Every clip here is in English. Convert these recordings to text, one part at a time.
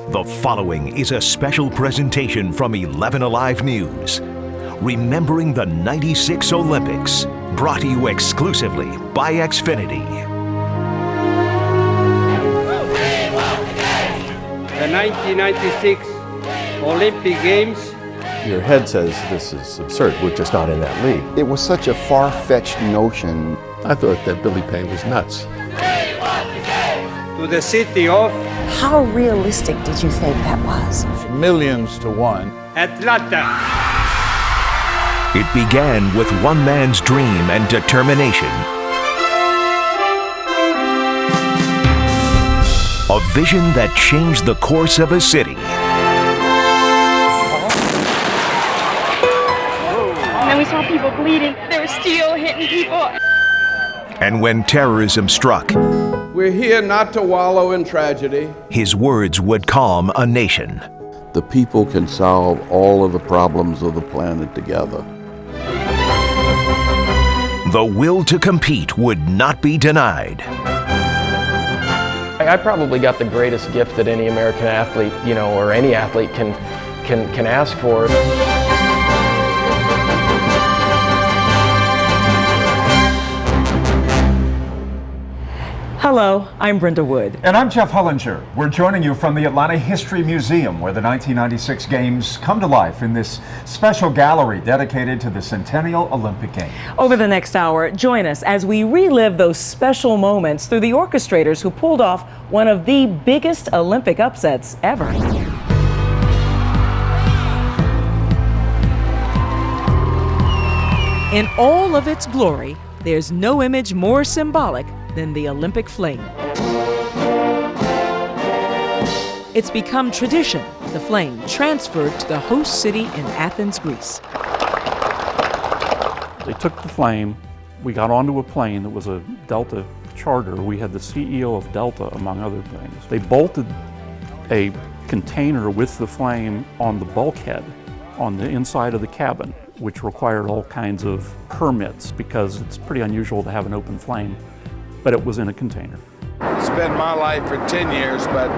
The following is a special presentation from 11 Alive News. Remembering the 96 Olympics, brought to you exclusively by Xfinity. The 1996 Olympic Games. Your head says this is absurd, we're just not in that league. It was such a far-fetched notion. I thought that Billy Payne was nuts. To the city of How realistic did you think that was? Millions to one. Atlanta. It began with one man's dream and determination. A vision that changed the course of a city. And then we saw people bleeding. There was steel hitting people. And when terrorism struck, We're here not to wallow in tragedy. his words would calm a nation. The people can solve all of the problems of the planet together. The will to compete would not be denied. I probably got the greatest gift that any American athlete, or any athlete can ask for. Hello, I'm Brenda Wood. And I'm Jeff Hullinger. We're joining you from the Atlanta History Museum, where the 1996 Games come to life in this special gallery dedicated to the Centennial Olympic Games. Over the next hour, join us as we relive those special moments through the orchestrators who pulled off one of the biggest Olympic upsets ever. In all of its glory, there's no image more symbolic than the Olympic flame. It's become tradition, the flame transferred to the host city in Athens, Greece. They took the flame, we got onto a plane that was a Delta charter. We had the CEO of Delta, among other things. They bolted a container with the flame on the bulkhead on the inside of the cabin, which required all kinds of permits because it's pretty unusual to have an open flame, but it was in a container. It's been my life for 10 years, but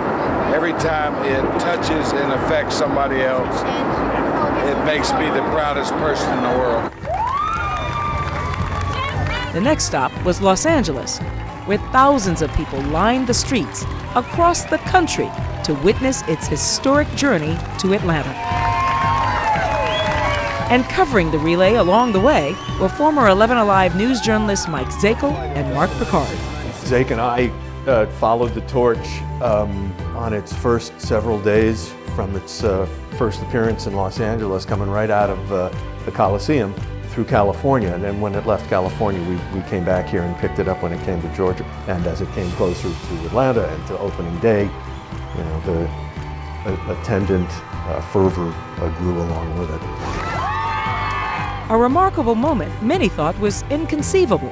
every time it touches and affects somebody else, it makes me the proudest person in the world. The next stop was Los Angeles, where thousands of people lined the streets across the country to witness its historic journey to Atlanta. And covering the relay along the way were former 11 Alive news journalists Mike Zakel and Mark Picard. Zake and I followed the torch on its first several days from its first appearance in Los Angeles, coming right out of the Coliseum through California. And then when it left California, we came back here and picked it up when it came to Georgia. And as it came closer to Atlanta and to opening day, the attendant fervor grew along with it. A remarkable moment many thought was inconceivable,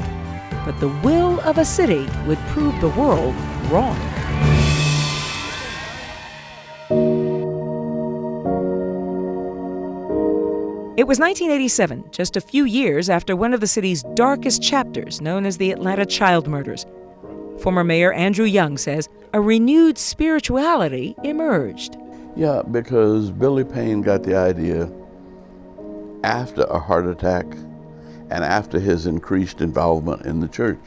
but the will of a city would prove the world wrong. It was 1987, just a few years after one of the city's darkest chapters, known as the Atlanta child murders. Former Mayor Andrew Young says a renewed spirituality emerged. Yeah, because Billy Payne got the idea after a heart attack and after his increased involvement in the church.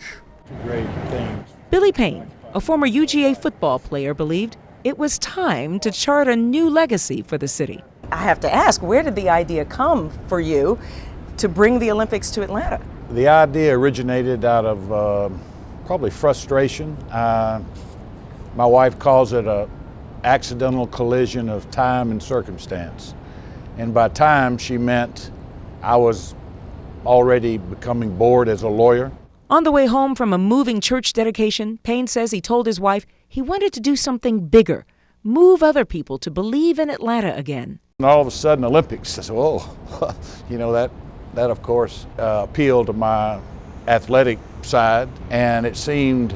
Great thing. Billy Payne, a former UGA football player, believed it was time to chart a new legacy for the city. I have to ask, where did the idea come for you to bring the Olympics to Atlanta? The idea originated out of probably frustration. My wife calls it an accidental collision of time and circumstance. And by time, she meant I was already becoming bored as a lawyer. On the way home from a moving church dedication, Payne says he told his wife he wanted to do something bigger, move other people to believe in Atlanta again. And all of a sudden, Olympics. I said, oh, that of course appealed to my athletic side, and it just seemed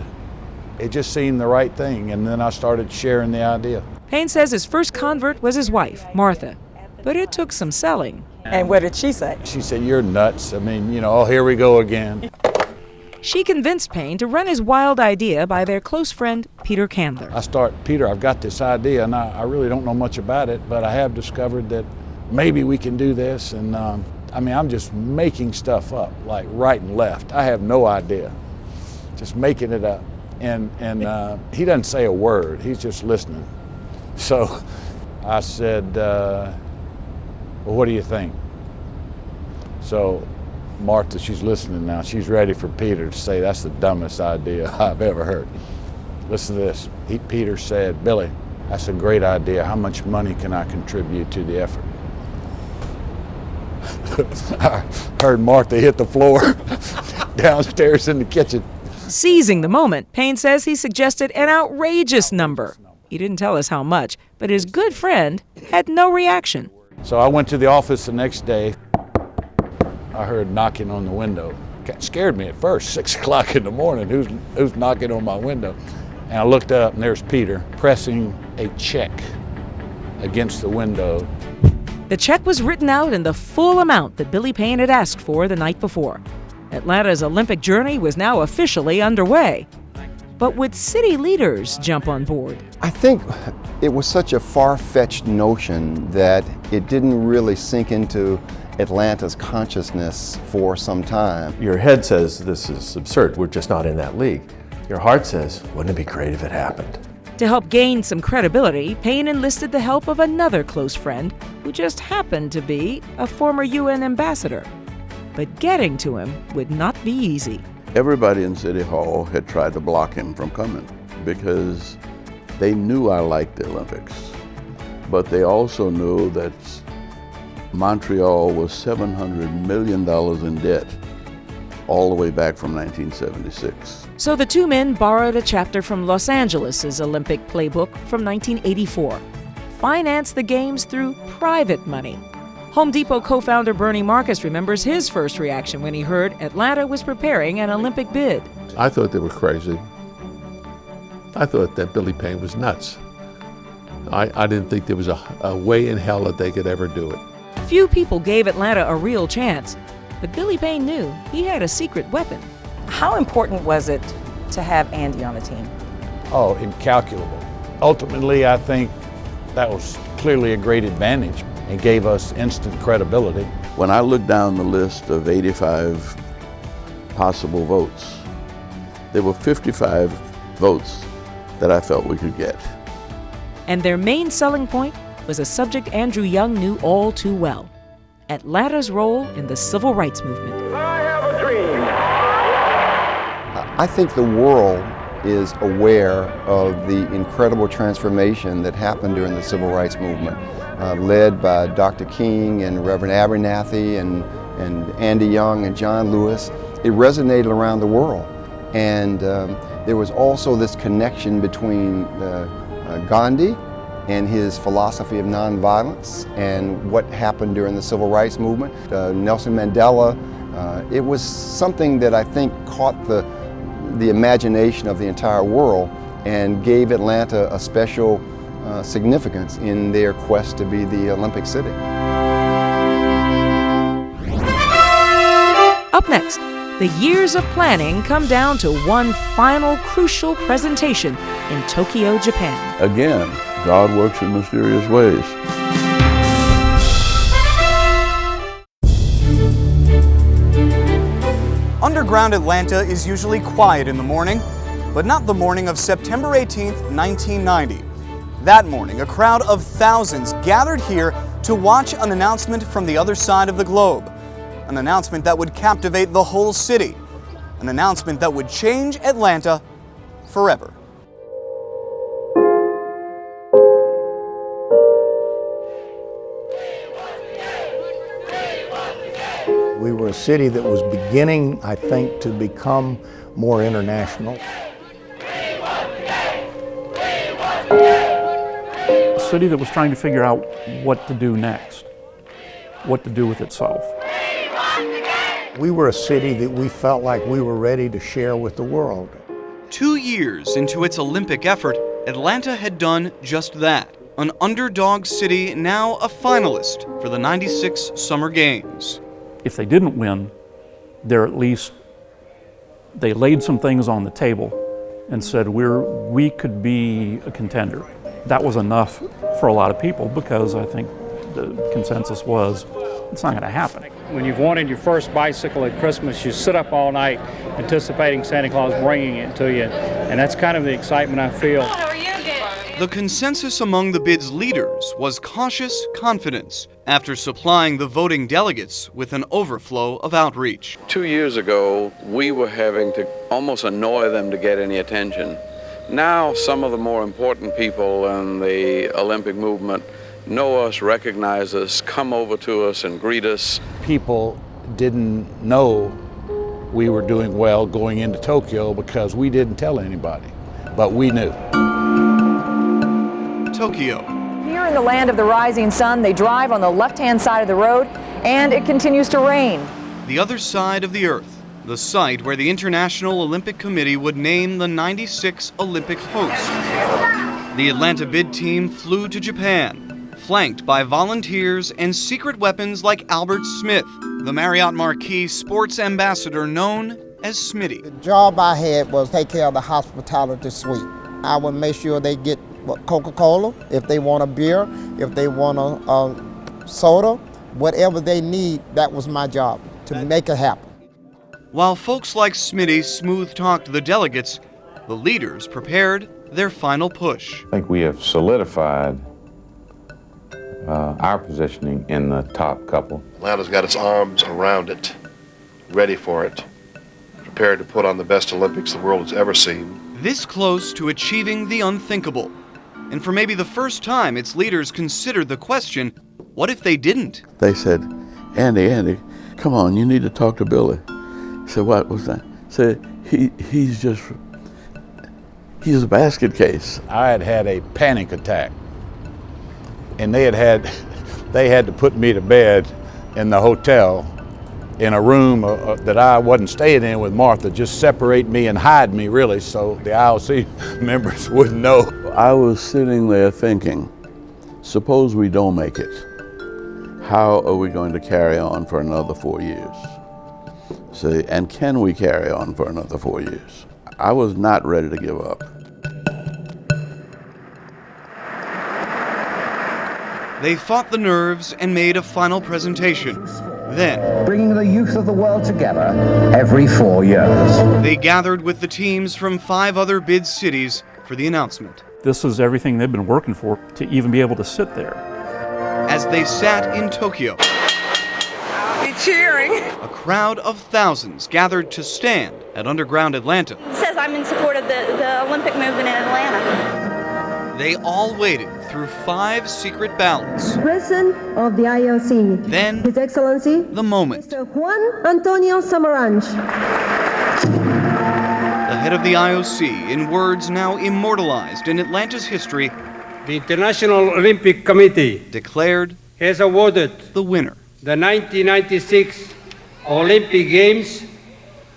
the right thing. And then I started sharing the idea. Payne says his first convert was his wife, Martha, but it took some selling. And what did she say? She said, you're nuts. I mean, oh, here we go again. She convinced Payne to run his wild idea by their close friend, Peter Candler. Peter, I've got this idea, and I really don't know much about it, but I have discovered that maybe we can do this. And I'm just making stuff up, like right and left. I have no idea, just making it up. And he doesn't say a word, he's just listening. So I said, well, what do you think? So Martha, she's listening now. She's ready for Peter to say, that's the dumbest idea I've ever heard. Listen to this. Peter said, Billy, that's a great idea. How much money can I contribute to the effort? I heard Martha hit the floor downstairs in the kitchen. Seizing the moment, Payne says he suggested an outrageous number. He didn't tell us how much, but his good friend had no reaction. So I went to the office the next day. I heard knocking on the window. It scared me at first, 6 o'clock in the morning. Who's knocking on my window? And I looked up, and there's Peter pressing a check against the window. The check was written out in the full amount that Billy Payne had asked for the night before. Atlanta's Olympic journey was now officially underway. But would city leaders jump on board? I think it was such a far-fetched notion that it didn't really sink into Atlanta's consciousness for some time. Your head says this is absurd, we're just not in that league. Your heart says, wouldn't it be great if it happened? To help gain some credibility, Payne enlisted the help of another close friend who just happened to be a former UN ambassador. But getting to him would not be easy. Everybody in City Hall had tried to block him from coming because they knew I liked the Olympics, but they also knew that Montreal was $700 million in debt all the way back from 1976. So the two men borrowed a chapter from Los Angeles' Olympic playbook from 1984, financed the games through private money. Home Depot co-founder Bernie Marcus remembers his first reaction when he heard Atlanta was preparing an Olympic bid. I thought they were crazy. I thought that Billy Payne was nuts. I didn't think there was a way in hell that they could ever do it. Few people gave Atlanta a real chance, but Billy Payne knew he had a secret weapon. How important was it to have Andy on the team? Oh, incalculable. Ultimately, I think that was clearly a great advantage and gave us instant credibility. When I looked down the list of 85 possible votes, there were 55 votes that I felt we could get. And their main selling point was a subject Andrew Young knew all too well: Atlanta's role in the civil rights movement. I have a dream. I think the world is aware of the incredible transformation that happened during the civil rights movement, led by Dr. King and Reverend Abernathy and Andy Young and John Lewis. It resonated around the world. And there was also this connection between Gandhi and his philosophy of nonviolence and what happened during the civil rights movement. Nelson Mandela, it was something that I think caught the imagination of the entire world and gave Atlanta a special significance in their quest to be the Olympic city. Up next, the years of planning come down to one final crucial presentation in Tokyo, Japan. Again, God works in mysterious ways. Underground Atlanta is usually quiet in the morning, but not the morning of September 18th, 1990. That morning, a crowd of thousands gathered here to watch an announcement from the other side of the globe. An announcement that would captivate the whole city. An announcement that would change Atlanta forever. We were a city that was beginning, I think, to become more international. A city that was trying to figure out what to do next, what to do with itself. We were a city that we felt like we were ready to share with the world. 2 years into its Olympic effort, Atlanta had done just that. An underdog city, now a finalist for the '96 Summer Games. If they didn't win, they're at least they laid some things on the table and said we could be a contender. That was enough for a lot of people because I think the consensus was it's not going to happen. When you've wanted your first bicycle at Christmas, you sit up all night anticipating Santa Claus bringing it to you, and that's kind of the excitement I feel. The consensus among the bid's leaders was cautious confidence after supplying the voting delegates with an overflow of outreach. 2 years ago, we were having to almost annoy them to get any attention. Now, some of the more important people in the Olympic movement know us, recognize us, come over to us and greet us. People didn't know we were doing well going into Tokyo because we didn't tell anybody, but we knew. Tokyo. Here in the land of the rising sun, they drive on the left-hand side of the road, and it continues to rain. The other side of the earth, the site where the International Olympic Committee would name the '96 Olympic host. The Atlanta bid team flew to Japan, flanked by volunteers and secret weapons like Albert Smith, the Marriott Marquis sports ambassador known as Smitty. The job I had was take care of the hospitality suite. I would make sure they get Coca-Cola, if they want a beer, if they want a soda, whatever they need, that was my job, to make it happen. While folks like Smitty smooth-talked the delegates, the leaders prepared their final push. I think we have solidified our positioning in the top couple. Atlanta's got its arms around it, ready for it, prepared to put on the best Olympics the world has ever seen. This close to achieving the unthinkable. And for maybe the first time, its leaders considered the question, what if they didn't? They said, Andy, come on, you need to talk to Billy. I said, what was that? I said, he's a basket case. I had a panic attack, and they had to put me to bed in the hotel in a room that I wasn't staying in with Martha, just separate me and hide me really so the IOC members wouldn't know. I was sitting there thinking, suppose we don't make it. How are we going to carry on for another 4 years? See, and can we carry on for another 4 years? I was not ready to give up. They fought the nerves and made a final presentation. Then, bringing the youth of the world together every 4 years. They gathered with the teams from 5 other bid cities for the announcement. This is everything they've been working for to even be able to sit there. As they sat in Tokyo, I'll be cheering. A crowd of thousands gathered to stand at Underground Atlanta. It says I'm in support of the Olympic movement in Atlanta. They all waited through 5 secret ballots. President of the IOC. Then, His Excellency, the moment. Mr. Juan Antonio Samaranch. The head of the IOC, in words now immortalized in Atlanta's history, the International Olympic Committee declared has awarded the winner, the 1996 Olympic Games,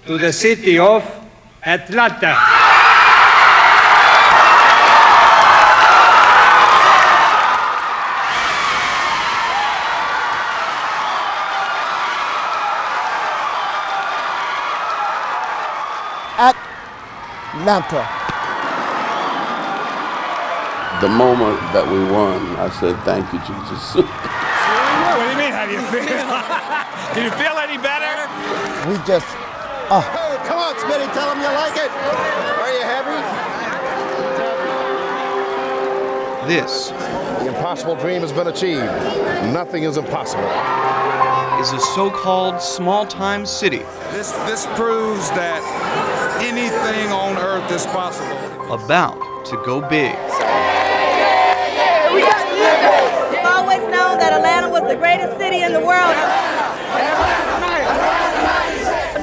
to the city of Atlanta. Atlanta. The moment that we won, I said, thank you, Jesus. What do you mean, how do you feel? Do you feel any better? We just, Hey, come on, Smitty, tell them you like it. Are you happy? This The impossible dream has been achieved. Nothing is impossible. is a so-called small-time city. This proves that anything on earth is possible. About to go big. I've always known that Atlanta was the greatest city in the world.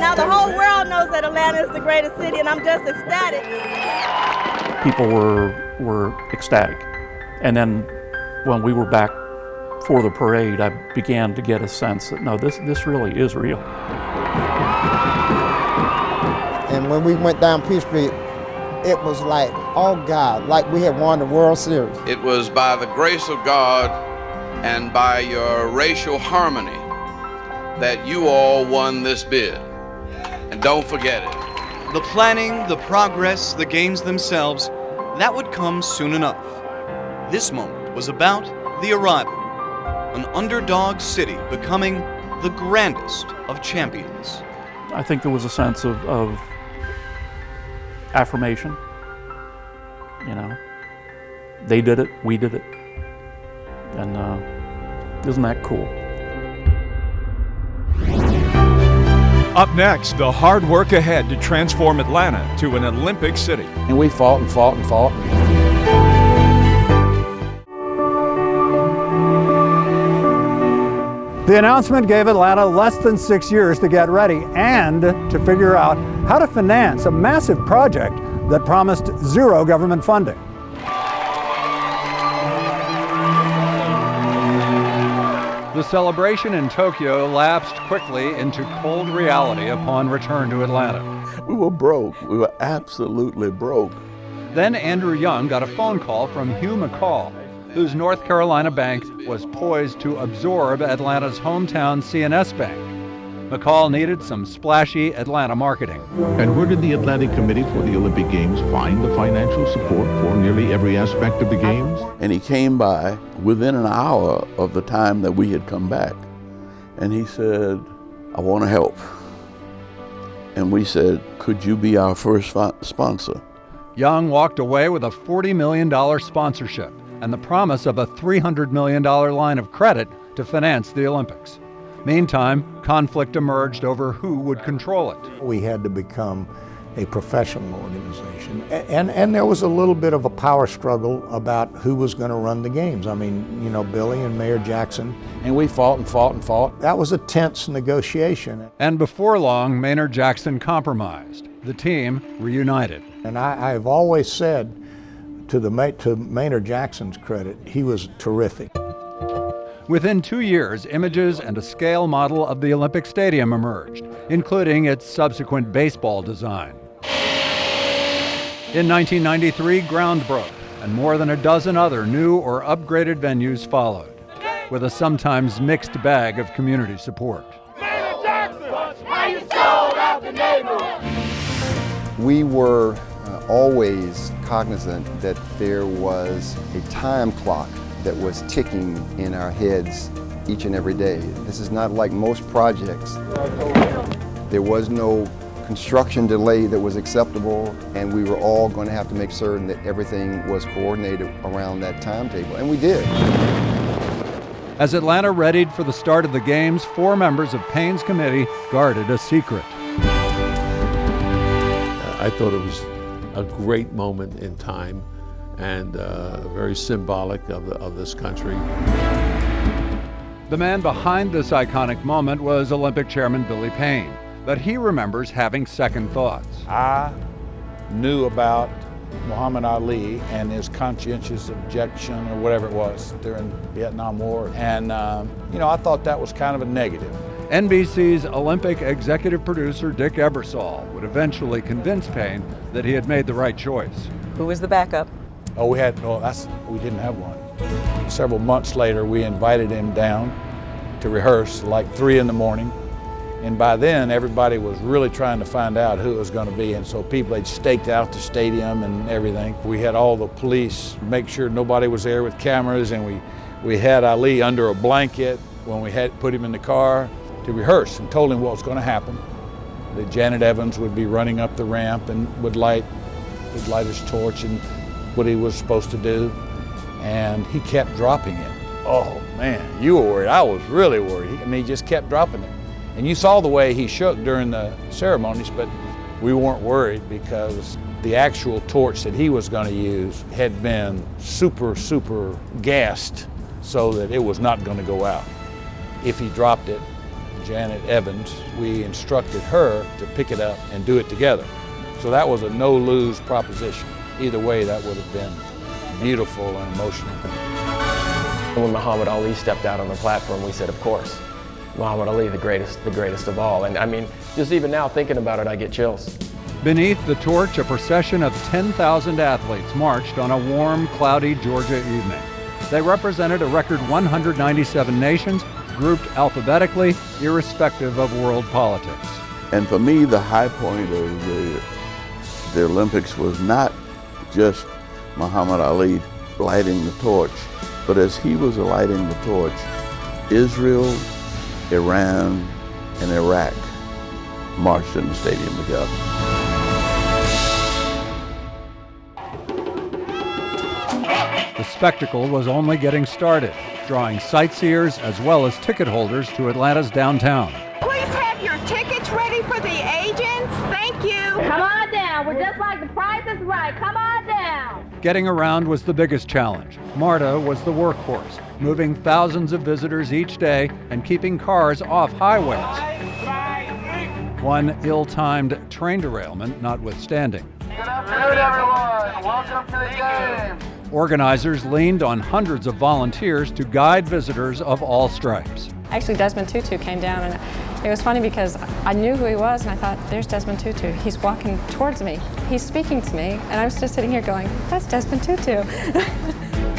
Now the whole world knows that Atlanta is the greatest city, and I'm just ecstatic. People were ecstatic. And then when we were back for the parade, I began to get a sense that, no, this really is real. and when we went down Peace Street, it was like, oh God, like we had won the World Series. It was by the grace of God and by your racial harmony that you all won this bid. And don't forget it. The planning, the progress, the games themselves, that would come soon enough. This moment was about the arrival, an underdog city becoming the grandest of champions. I think there was a sense of affirmation. You know, they did it, we did it, and isn't that cool? Up next, the hard work ahead to transform Atlanta to an Olympic city. And we fought and fought and fought. The announcement gave Atlanta less than 6 years to get ready and to figure out how to finance a massive project that promised zero government funding. The celebration in Tokyo lapsed quickly into cold reality upon return to Atlanta. We were broke. We were absolutely broke. Then Andrew Young got a phone call from Hugh McCall, whose North Carolina bank was poised to absorb Atlanta's hometown CNS Bank. McCall needed some splashy Atlanta marketing. And where did the Atlantic Committee for the Olympic Games find the financial support for nearly every aspect of the Games? And he came by within an hour of the time that we had come back. And he said, I want to help. And we said, could you be our first sponsor? Young walked away with a $40 million sponsorship and the promise of a $300 million line of credit to finance the Olympics. Meantime, conflict emerged over who would control it. We had to become a professional organization. And there was a little bit of a power struggle about who was going to run the games. I mean, you know, Billy and Mayor Jackson. And we fought and fought and fought. That was a tense negotiation. And before long, Maynard Jackson compromised. The team reunited. And I've always said, to Maynard Jackson's credit, he was terrific. Within 2 years, images and a scale model of the Olympic Stadium emerged, including its subsequent baseball design. In 1993, ground broke, and more than a dozen other new or upgraded venues followed, with a sometimes mixed bag of community support. We were always cognizant that there was a time clock that was ticking in our heads each and every day. This is not like most projects. There was no construction delay that was acceptable, and we were all going to have to make certain that everything was coordinated around that timetable, and we did. As Atlanta readied for the start of the games, 4 members of Payne's committee guarded a secret. I thought it was a great moment in time and very symbolic of this country. The man behind this iconic moment was Olympic chairman Billy Payne, but he remembers having second thoughts. I knew about Muhammad Ali and his conscientious objection or whatever it was during the Vietnam War, and you know, I thought that was kind of a negative. NBC's Olympic executive producer Dick Ebersol would eventually convince Payne that he had made the right choice. Who was the backup? Oh, we didn't have one. Several months later, we invited him down to rehearse like 3 in the morning. And by then, everybody was really trying to find out who it was going to be. And so people had staked out the stadium and everything. We had all the police make sure nobody was there with cameras. And we had Ali under a blanket when we had put him in the car to rehearse and told him what was going to happen. That Janet Evans would be running up the ramp and would light his torch and what he was supposed to do, and he kept dropping it. Oh man, you were worried. I was really worried. I mean, he just kept dropping it. And you saw the way he shook during the ceremonies, but we weren't worried because the actual torch that he was going to use had been super gassed so that it was not going to go out. If he dropped it, Janet Evans, we instructed her to pick it up and do it together. So that was a no-lose proposition. Either way, that would have been beautiful and emotional. When Muhammad Ali stepped out on the platform, we said, of course, Muhammad Ali, the greatest of all. And I mean, just even now thinking about it, I get chills. Beneath the torch, a procession of 10,000 athletes marched on a warm, cloudy Georgia evening. They represented a record 197 nations, grouped alphabetically, irrespective of world politics. And for me, the high point of the the Olympics was not just Muhammad Ali lighting the torch, but as he was lighting the torch, Israel, Iran, and Iraq marched in the stadium together. The spectacle was only getting started, drawing sightseers as well as ticket holders to Atlanta's downtown. Please have your tickets ready for the agents. Thank you. Come on down. We're just like The Price is Right. Come on down. Getting around was the biggest challenge. MARTA was the workhorse, moving thousands of visitors each day and keeping cars off highways. One ill-timed train derailment notwithstanding. Good afternoon, everyone. Welcome to the game. Organizers leaned on hundreds of volunteers to guide visitors of all stripes. Actually, Desmond Tutu came down, and it was funny because I knew who he was, and I thought, there's Desmond Tutu. He's walking towards me. He's speaking to me, and I was just sitting here going, that's Desmond Tutu.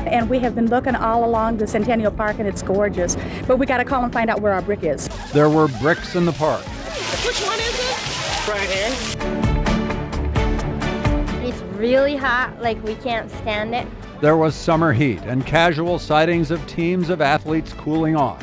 And we have been looking all along the Centennial Park, and it's gorgeous. But we got to call and find out where our brick is. There were bricks in the park. Which one is it? Right here. It's really hot, like we can't stand it. There was summer heat and casual sightings of teams of athletes cooling off.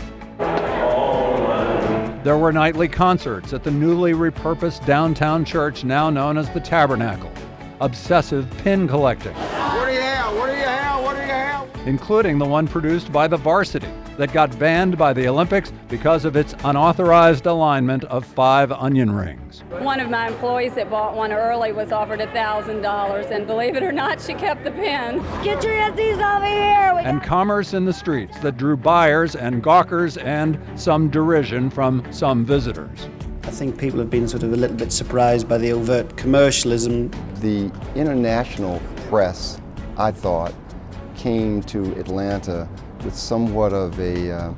There were nightly concerts at the newly repurposed downtown church now known as the Tabernacle. Obsessive pin collecting. What do you have? What do you have? What do you have? Including the one produced by the Varsity that got banned by the Olympics because of its unauthorized alignment of 5 onion rings. One of my employees that bought one early was offered $1,000, and believe it or not, she kept the pin. Get your SDs over here. And commerce in the streets that drew buyers and gawkers and some derision from some visitors. I think people have been sort of a little bit surprised by the overt commercialism. The international press, I thought, came to Atlanta with somewhat of a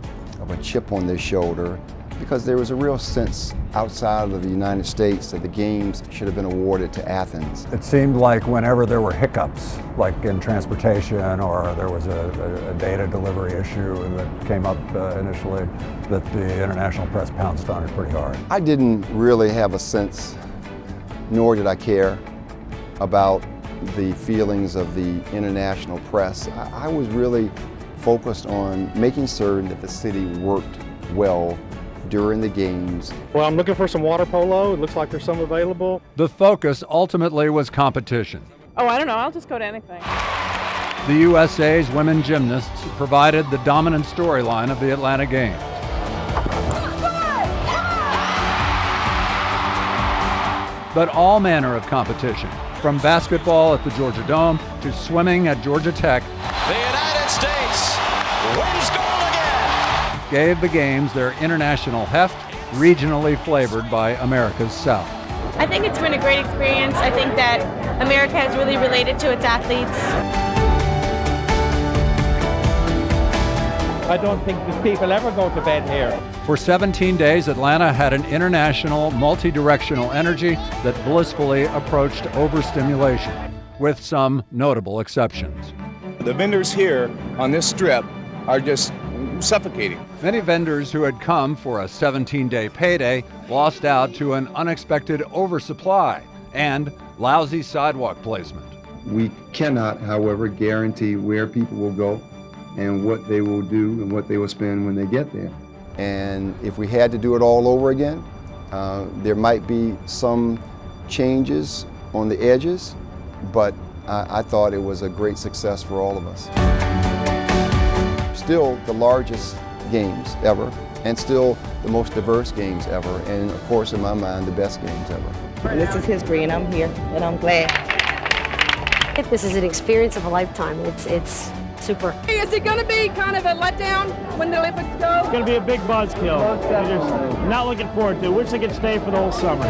chip on their shoulder because there was a real sense outside of the United States that the games should have been awarded to Athens. It seemed like whenever there were hiccups, like in transportation or there was a data delivery issue that came up initially, that the international press pounced on it pretty hard. I didn't really have a sense, nor did I care about the feelings of the international press. I was really focused on making certain that the city worked well during the games. Well, I'm looking for some water polo. It looks like there's some available. The focus ultimately was competition. Oh, I don't know. I'll just go to anything. The USA's women gymnasts provided the dominant storyline of the Atlanta Games. But all manner of competition, from basketball at the Georgia Dome to swimming at Georgia Tech, the United States wins gold again, gave the games their international heft, regionally flavored by America's South. I think it's been a great experience. I think that America has really related to its athletes. I don't think the people ever go to bed here. For 17 days, Atlanta had an international, multi-directional energy that blissfully approached overstimulation, with some notable exceptions. The vendors here on this strip are just suffocating. Many vendors who had come for a 17-day payday lost out to an unexpected oversupply and lousy sidewalk placement. We cannot, however, guarantee where people will go and what they will do and what they will spend when they get there. And if we had to do it all over again, there might be some changes on the edges, but I thought it was a great success for all of us. Still the largest games ever, and still the most diverse games ever, and of course, in my mind, the best games ever. And this is history, and I'm here, and I'm glad. This is an experience of a lifetime. It's super. Is it going to be kind of a letdown when the Olympics go? It's going to be a big buzzkill. Just not looking forward to it. Wish I could stay for the whole summer.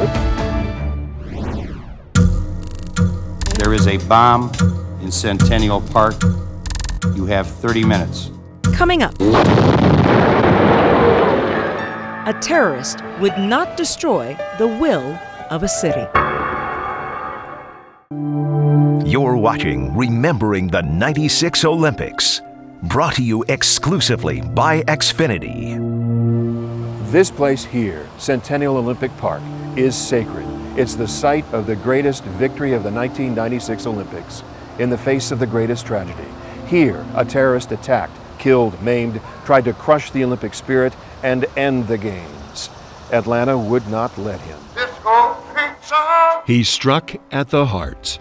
There is a bomb in Centennial Park. You have 30 minutes. Coming up, a terrorist would not destroy the will of a city. You're watching Remembering the '96 Olympics, brought to you exclusively by Xfinity. This place here, Centennial Olympic Park, is sacred. It's the site of the greatest victory of the 1996 Olympics in the face of the greatest tragedy. Here, a terrorist attacked, killed, maimed, tried to crush the Olympic spirit and end the Games. Atlanta would not let him. He struck at the heart.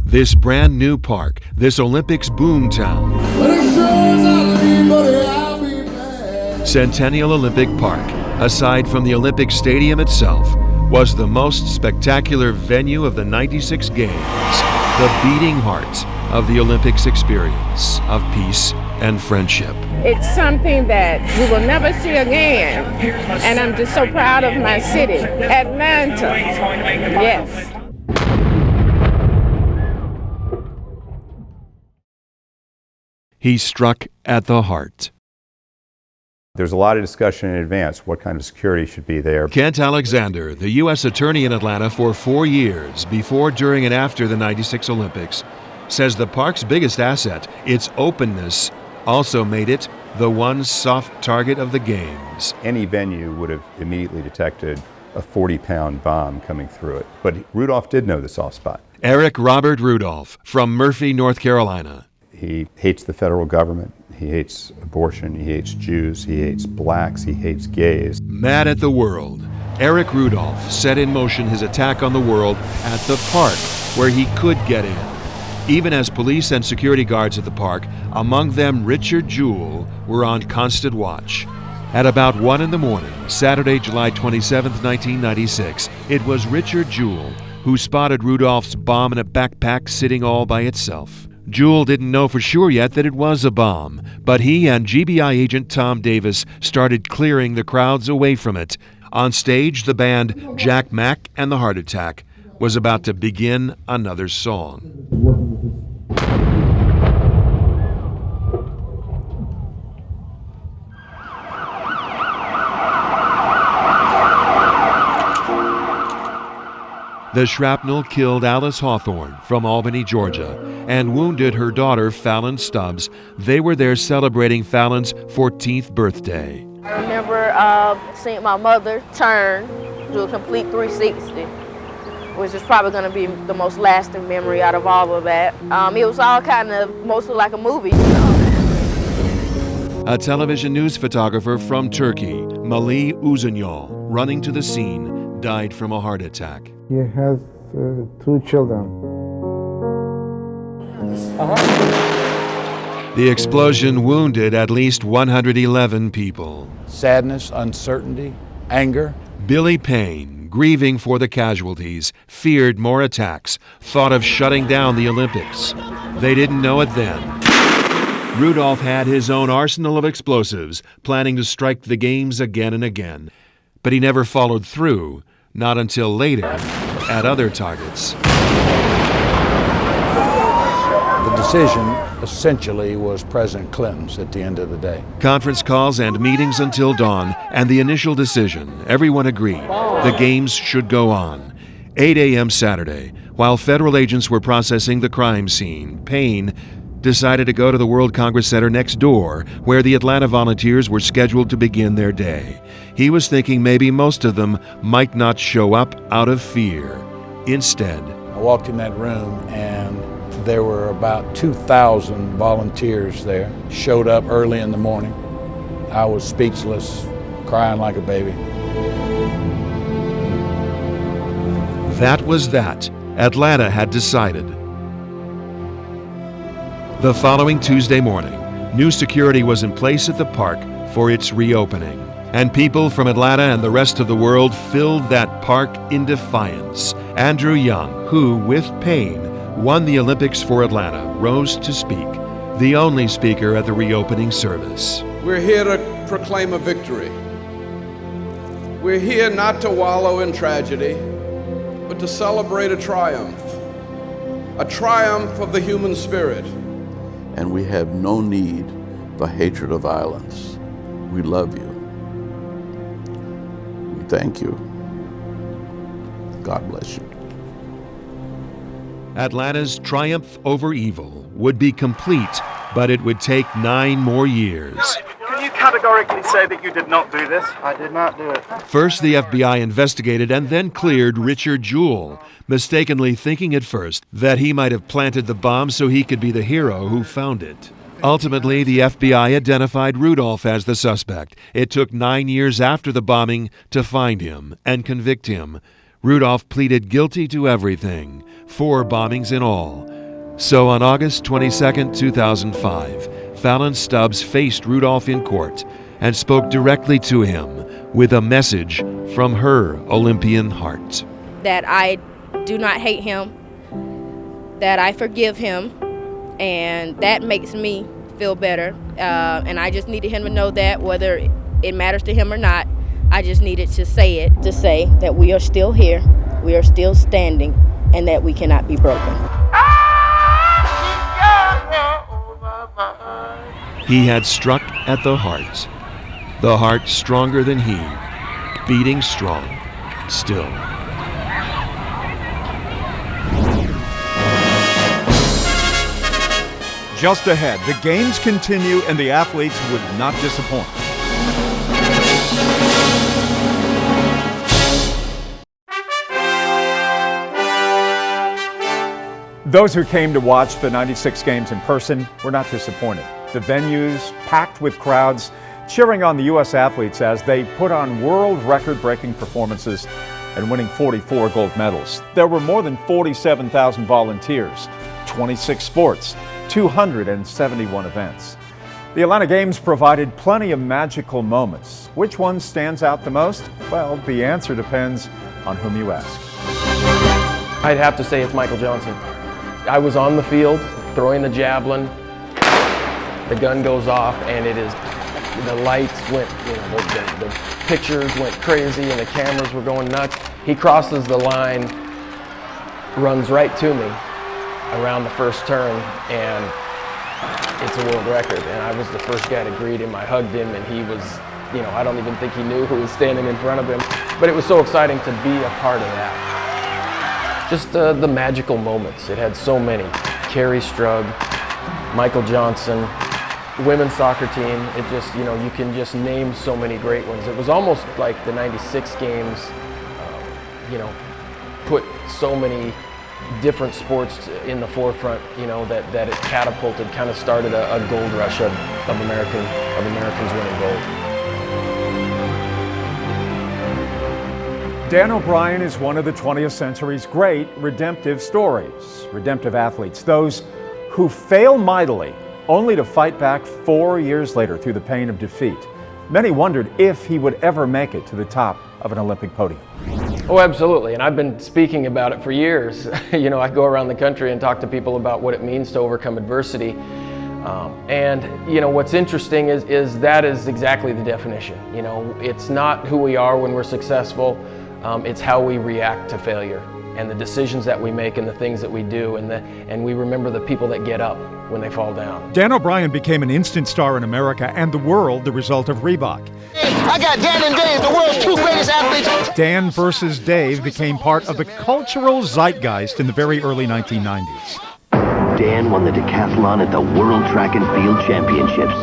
This brand new park, this Olympics boomtown, Centennial Olympic Park, aside from the Olympic Stadium itself, was the most spectacular venue of the 96 Games, the beating heart of the Olympics experience of peace and friendship. It's something that we will never see again, and I'm just so proud of my city, Atlanta. Yes. He struck at the heart. There's a lot of discussion in advance what kind of security should be there. Kent Alexander, the U.S. Attorney in Atlanta for 4 years, before, during, and after the 96 Olympics, says the park's biggest asset, its openness, also made it the one soft target of the Games. Any venue would have immediately detected a 40-pound bomb coming through it. But Rudolph did know the soft spot. Eric Robert Rudolph from Murphy, North Carolina. He hates the federal government. He hates abortion. He hates Jews. He hates blacks. He hates gays. Mad at the world, Eric Rudolph set in motion his attack on the world at the park where he could get in. Even as police and security guards at the park, among them Richard Jewell, were on constant watch. At about 1 in the morning, Saturday, July 27, 1996, it was Richard Jewell who spotted Rudolph's bomb in a backpack sitting all by itself. Jewell didn't know for sure yet that it was a bomb, but he and GBI agent Tom Davis started clearing the crowds away from it. On stage, the band Jack Mack and the Heart Attack was about to begin another song. The shrapnel killed Alice Hawthorne from Albany, Georgia, and wounded her daughter, Fallon Stubbs. They were there celebrating Fallon's 14th birthday. I remember seeing my mother turn, do a complete 360, which is probably going to be the most lasting memory out of all of that. It was all kind of mostly like a movie. A television news photographer from Turkey, Mali Uzanyol, running to the scene, died from a heart attack. He has 2 children. The explosion wounded at least 111 people. Sadness, uncertainty, anger. Billy Payne, grieving for the casualties, feared more attacks, thought of shutting down the Olympics. They didn't know it then. Rudolph had his own arsenal of explosives, planning to strike the Games again and again. But he never followed through, not until later, at other targets. The decision essentially was President Clinton's at the end of the day. Conference calls and meetings until dawn, and the initial decision, everyone agreed, the Games should go on. 8 a.m. Saturday, while federal agents were processing the crime scene, Payne decided to go to the World Congress Center next door, where the Atlanta volunteers were scheduled to begin their day. He was thinking maybe most of them might not show up out of fear. Instead, I walked in that room and there were about 2,000 volunteers there. Showed up early in the morning. I was speechless, crying like a baby. That was that. Atlanta had decided. The following Tuesday morning, new security was in place at the park for its reopening. And people from Atlanta and the rest of the world filled that park in defiance. Andrew Young, who, with Payne, won the Olympics for Atlanta, rose to speak, the only speaker at the reopening service. We're here to proclaim a victory. We're here not to wallow in tragedy, but to celebrate a triumph of the human spirit. And we have no need for hatred or violence. We love you. We thank you. God bless you. Atlanta's triumph over evil would be complete, but it would take 9 more years. Can you count categorically say that you did not do this? I did not do it. First, the FBI investigated and then cleared Richard Jewell, mistakenly thinking at first that he might have planted the bomb so he could be the hero who found it. Ultimately, the FBI identified Rudolph as the suspect. It took 9 years after the bombing to find him and convict him. Rudolph pleaded guilty to everything, 4 bombings in all. So on August 22, 2005, Fallon Stubbs faced Rudolph in court and spoke directly to him with a message from her Olympian heart. That I do not hate him, that I forgive him, and that makes me feel better. And I just needed him to know that, whether it matters to him or not. I just needed to say it, to say that we are still here, we are still standing, and that we cannot be broken. He had struck at the heart stronger than he, beating strong, still. Just ahead, the games continue and the athletes would not disappoint. Those who came to watch the 96 games in person were not disappointed. The venues packed with crowds cheering on the U.S. athletes as they put on world record-breaking performances and winning 44 gold medals. There were more than 47,000 volunteers, 26 sports, 271 events. The Atlanta Games provided plenty of magical moments. Which one stands out the most? Well, the answer depends on whom you ask. I'd have to say it's Michael Johnson. I was on the field throwing the javelin, the gun goes off, and the lights went, the pictures went crazy and the cameras were going nuts. He crosses the line, runs right to me around the first turn, and it's a world record. And I was the first guy to greet him. I hugged him, and he was, I don't even think he knew who was standing in front of him. But it was so exciting to be a part of that. Just the magical moments. It had so many. Carrie Strug, Michael Johnson, women's soccer team. It just, you can just name so many great ones. It was almost like the 96 games, put so many different sports in the forefront, that it catapulted, kind of started a gold rush of Americans winning gold. Dan O'Brien is one of the 20th century's great redemptive stories. Redemptive athletes, those who fail mightily only to fight back 4 years later through the pain of defeat. Many wondered if he would ever make it to the top of an Olympic podium. Oh, absolutely, and I've been speaking about it for years. I go around the country and talk to people about what it means to overcome adversity. What's interesting is that is exactly the definition. It's not who we are when we're successful, it's how we react to failure and the decisions that we make and the things that we do, and we remember the people that get up when they fall down. Dan O'Brien became an instant star in America and the world the result of Reebok. Hey, I got Dan and Dave, the world's 2 greatest athletes. Dan versus Dave became part of the cultural zeitgeist in the very early 1990s. Dan won the decathlon at the World Track and Field Championships.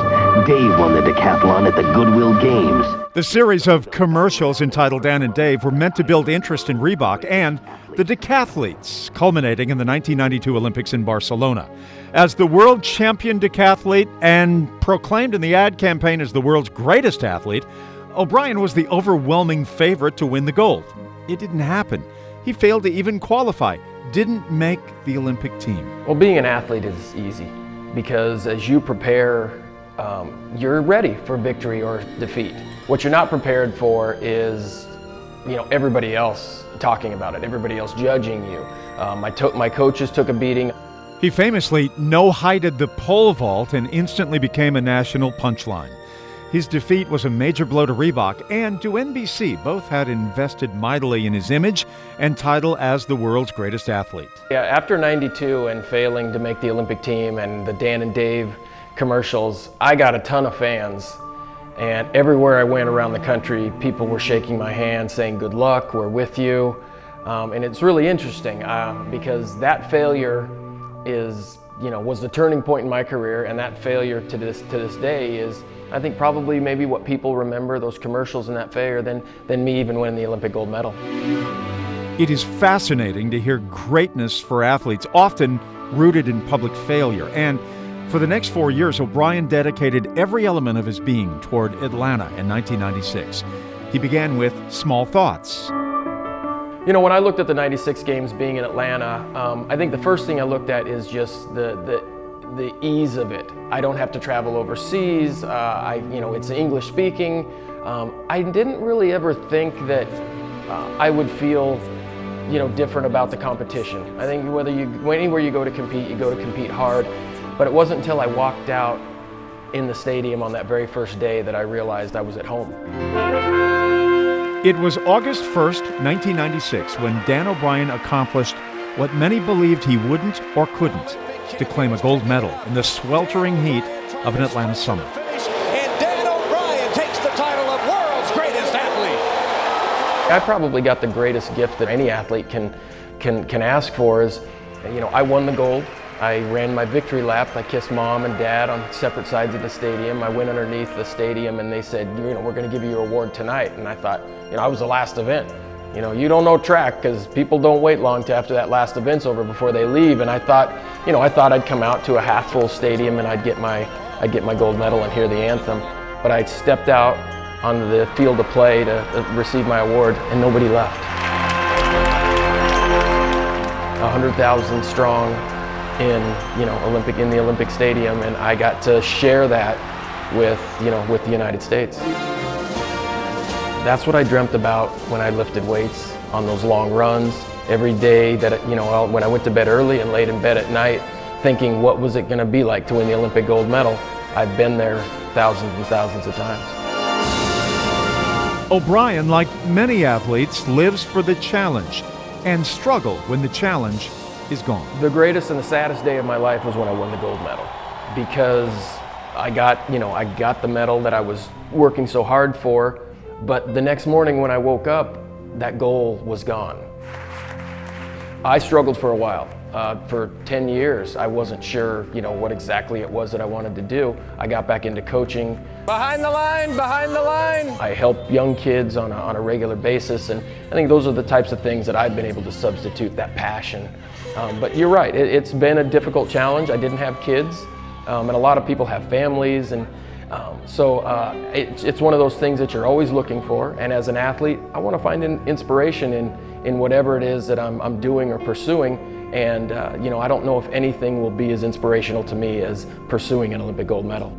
Dave won the decathlon at the Goodwill Games. The series of commercials entitled Dan and Dave were meant to build interest in Reebok and the decathletes, culminating in the 1992 Olympics in Barcelona. As the world champion decathlete and proclaimed in the ad campaign as the world's greatest athlete, O'Brien was the overwhelming favorite to win the gold. It didn't happen. He failed to even qualify, didn't make the Olympic team. Well, being an athlete is easy because as you prepare, you're ready for victory or defeat. What you're not prepared for is, everybody else talking about it, everybody else judging you. My coaches took a beating. He famously no-heighted the pole vault and instantly became a national punchline. His defeat was a major blow to Reebok and to NBC. Both had invested mightily in his image and title as the world's greatest athlete. Yeah, after '92 and failing to make the Olympic team and the Dan and Dave commercials, I got a ton of fans. And everywhere I went around the country, people were shaking my hand, saying, "Good luck, we're with you." And it's really interesting because that failure is was the turning point in my career, and that failure to this day is, I think, probably maybe what people remember, those commercials and that failure, than me even winning the Olympic gold medal. It is fascinating to hear greatness for athletes, often rooted in public failure. And for the next 4 years, O'Brien dedicated every element of his being toward Atlanta in 1996. He began with small thoughts. When I looked at the 96 games being in Atlanta, I think the first thing I looked at is just the ease of it. I don't have to travel overseas. It's English speaking. I didn't really ever think that I would feel, different about the competition. I think anywhere you go to compete hard. But it wasn't until I walked out in the stadium on that very first day that I realized I was at home. It was August 1st, 1996, when Dan O'Brien accomplished what many believed he wouldn't or couldn't, to claim a gold medal in the sweltering heat of an Atlanta summer. And Dan O'Brien takes the title of world's greatest athlete. I probably got the greatest gift that any athlete can ask for is, I won the gold. I ran my victory lap. I kissed Mom and Dad on separate sides of the stadium. I went underneath the stadium and they said, we're going to give you your award tonight. And I thought, I was the last event. You don't know track because people don't wait long to after that last event's over before they leave. And I thought, I'd come out to a half full stadium and I'd get my gold medal and hear the anthem. But I stepped out onto the field of play to receive my award and nobody left. 100,000 strong in the Olympic Stadium, and I got to share that with the United States. That's what I dreamt about when I lifted weights on those long runs. Every day that when I went to bed early and laid in bed at night, thinking what was it going to be like to win the Olympic gold medal. I've been there thousands and thousands of times. O'Brien, like many athletes, lives for the challenge and struggle when the challenge is gone. The greatest and the saddest day of my life was when I won the gold medal, because I got the medal that I was working so hard for, but the next morning when I woke up, that goal was gone. I struggled for a while. For 10 years, I wasn't sure, what exactly it was that I wanted to do. I got back into coaching. Behind the line, behind the line. I help young kids on a regular basis, and I think those are the types of things that I've been able to substitute that passion. But you're right, it's been a difficult challenge. I didn't have kids, and a lot of people have families, and so it's one of those things that you're always looking for. And as an athlete, I want to find inspiration in whatever it is that I'm doing or pursuing. And I don't know if anything will be as inspirational to me as pursuing an Olympic gold medal.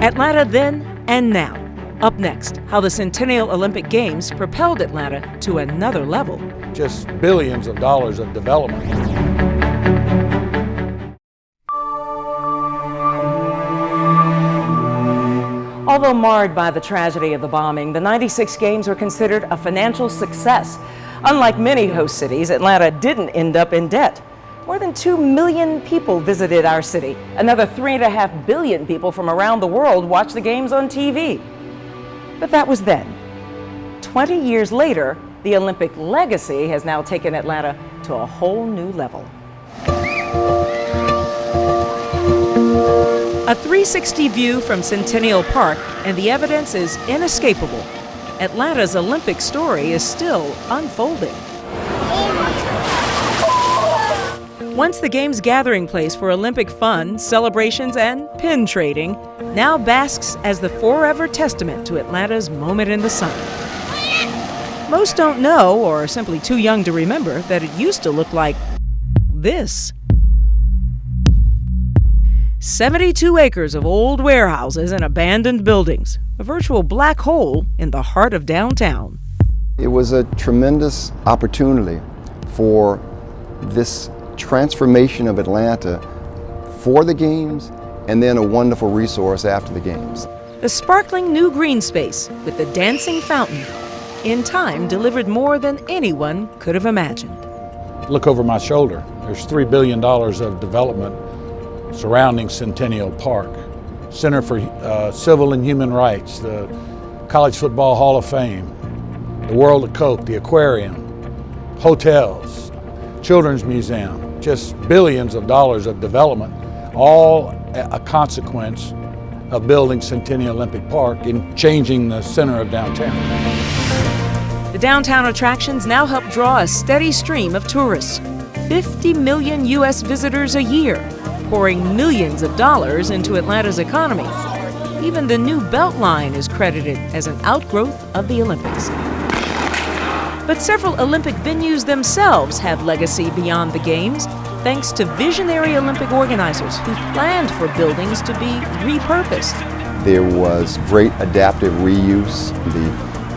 Atlanta then and now. Up next, how the Centennial Olympic Games propelled Atlanta to another level. Just billions of dollars of development. Although marred by the tragedy of the bombing, the 96 Games were considered a financial success. Unlike many host cities, Atlanta didn't end up in debt. More than 2 million people visited our city. Another 3.5 billion people from around the world watched the Games on TV. But that was then. 20 years later, the Olympic legacy has now taken Atlanta to a whole new level. A 360 view from Centennial Park, and the evidence is inescapable. Atlanta's Olympic story is still unfolding. Once the Games' gathering place for Olympic fun, celebrations, and pin trading, now basks as the forever testament to Atlanta's moment in the sun. Most don't know, or are simply too young to remember, that it used to look like this. 72 acres of old warehouses and abandoned buildings, a virtual black hole in the heart of downtown. It was a tremendous opportunity for this transformation of Atlanta for the Games, and then a wonderful resource after the Games. The sparkling new green space with the dancing fountain, in time delivered more than anyone could have imagined. Look over my shoulder. There's $3 billion of development surrounding Centennial Park. Center for Civil and Human Rights, the College Football Hall of Fame, the World of Coke, the aquarium, hotels, children's museum, just billions of dollars of development, all a consequence of building Centennial Olympic Park and changing the center of downtown. The downtown attractions now help draw a steady stream of tourists. 50 million U.S. visitors a year, pouring millions of dollars into Atlanta's economy. Even the new Beltline is credited as an outgrowth of the Olympics. But several Olympic venues themselves have legacy beyond the Games, thanks to visionary Olympic organizers who planned for buildings to be repurposed. There was great adaptive reuse. The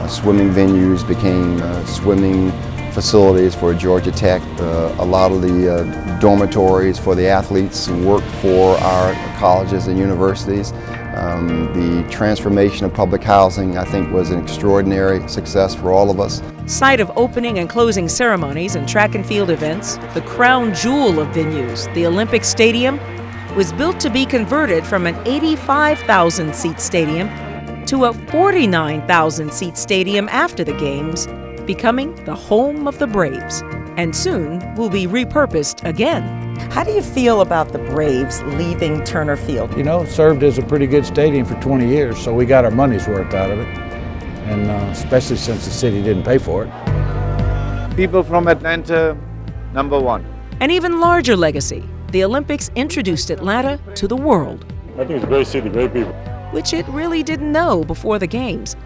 swimming venues became swimming facilities for Georgia Tech. A lot of the dormitories for the athletes worked for our colleges and universities. The transformation of public housing, I think, was an extraordinary success for all of us. Site of opening and closing ceremonies and track and field events, the crown jewel of venues, the Olympic Stadium, was built to be converted from an 85,000-seat stadium to a 49,000-seat stadium after the Games, becoming the home of the Braves, and soon will be repurposed again. How do you feel about the Braves leaving Turner Field? You know, it served as a pretty good stadium for 20 years, so we got our money's worth out of it, and especially since the city didn't pay for it. People from Atlanta, number one. An even larger legacy, the Olympics introduced Atlanta to the world. I think it's a great city, great people. Which it really didn't know before the Games.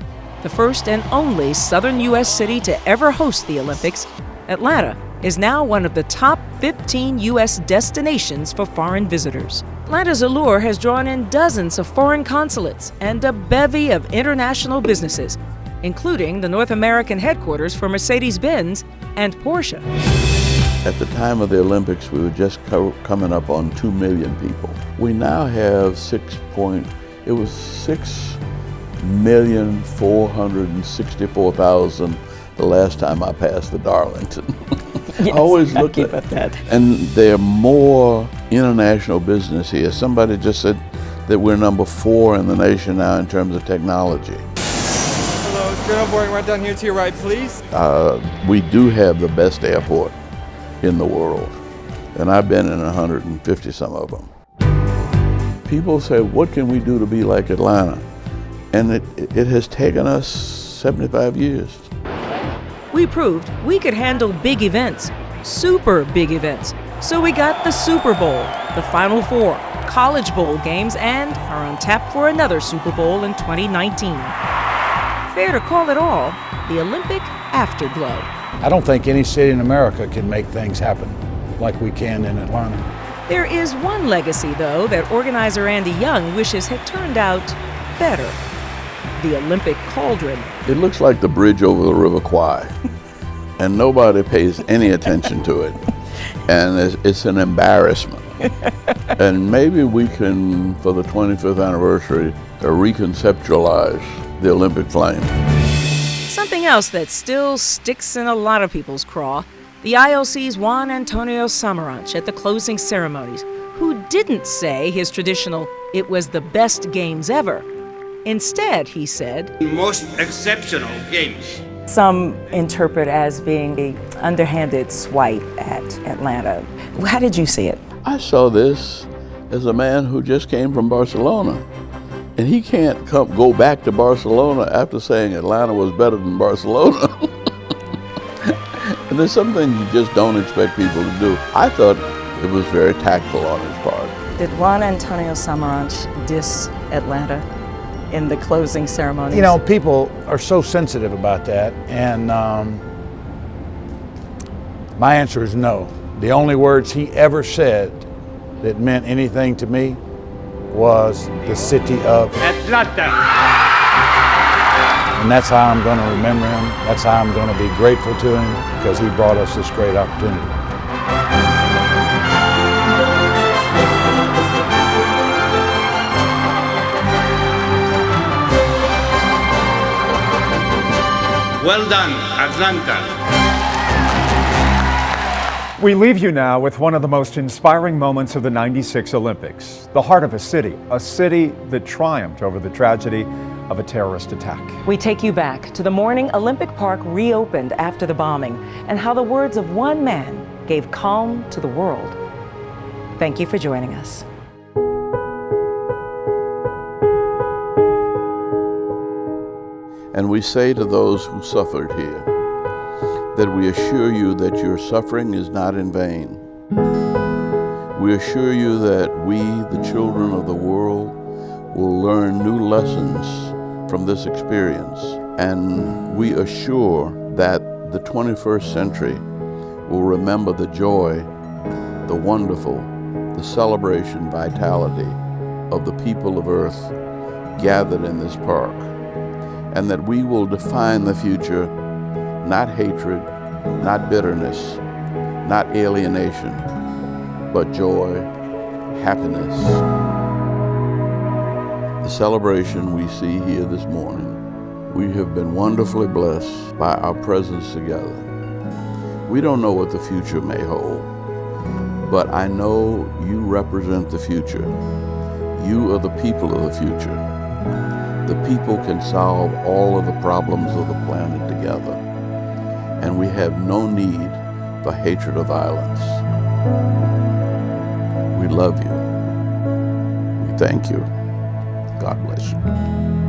The first and only southern U.S. city to ever host the Olympics, Atlanta is now one of the top 15 U.S. destinations for foreign visitors. Atlanta's allure has drawn in dozens of foreign consulates and a bevy of international businesses, including the North American headquarters for Mercedes-Benz and Porsche. At the time of the Olympics, we were just coming up on 2 million people. We now have 6,464,000 the last time I passed the Darlington. Yes, I always look keep at that. And there are more international business here. Somebody just said that we're number 4 in the nation now in terms of technology. Hello, journal boarding right down here to your right, please. We do have the best airport in the world, and I've been in 150 some of them. People say, what can we do to be like Atlanta? And it has taken us 75 years. We proved we could handle big events, super big events. So we got the Super Bowl, the Final Four, College Bowl games, and are on tap for another Super Bowl in 2019. Fair to call it all the Olympic afterglow. I don't think any city in America can make things happen like we can in Atlanta. There is one legacy, though, that organizer Andy Young wishes had turned out better. The Olympic Cauldron. It looks like the bridge over the River Kwai, and nobody pays any attention to it. And it's an embarrassment. And maybe we can, for the 25th anniversary, reconceptualize the Olympic flame. Something else that still sticks in a lot of people's craw, the IOC's Juan Antonio Samaranch at the closing ceremonies, who didn't say his traditional, "it was the best games ever." Instead, he said, "Most exceptional games." Some interpret as being an underhanded swipe at Atlanta. How did you see it? I saw this as a man who just came from Barcelona. And he can't go back to Barcelona after saying Atlanta was better than Barcelona. And there's some things you just don't expect people to do. I thought it was very tactful on his part. Did Juan Antonio Samaranch diss Atlanta in the closing ceremonies? You know, people are so sensitive about that, and my answer is no. The only words he ever said that meant anything to me was the city of Atlanta. And that's how I'm going to remember him. That's how I'm going to be grateful to him, because he brought us this great opportunity. Well done, Atlanta. We leave you now with one of the most inspiring moments of the '96 Olympics. The heart of a city that triumphed over the tragedy of a terrorist attack. We take you back to the morning Olympic Park reopened after the bombing and how the words of one man gave calm to the world. Thank you for joining us. And we say to those who suffered here that we assure you that your suffering is not in vain. We assure you that we, the children of the world, will learn new lessons from this experience. And we assure that the 21st century will remember the joy, the wonderful, the celebration vitality of the people of Earth gathered in this park. And that we will define the future, not hatred, not bitterness, not alienation, but joy, happiness. The celebration we see here this morning, we have been wonderfully blessed by our presence together. We don't know what the future may hold, but I know you represent the future. You are the people of the future. The people can solve all of the problems of the planet together, and we have no need for hatred or violence. We love you. We thank you. God bless you.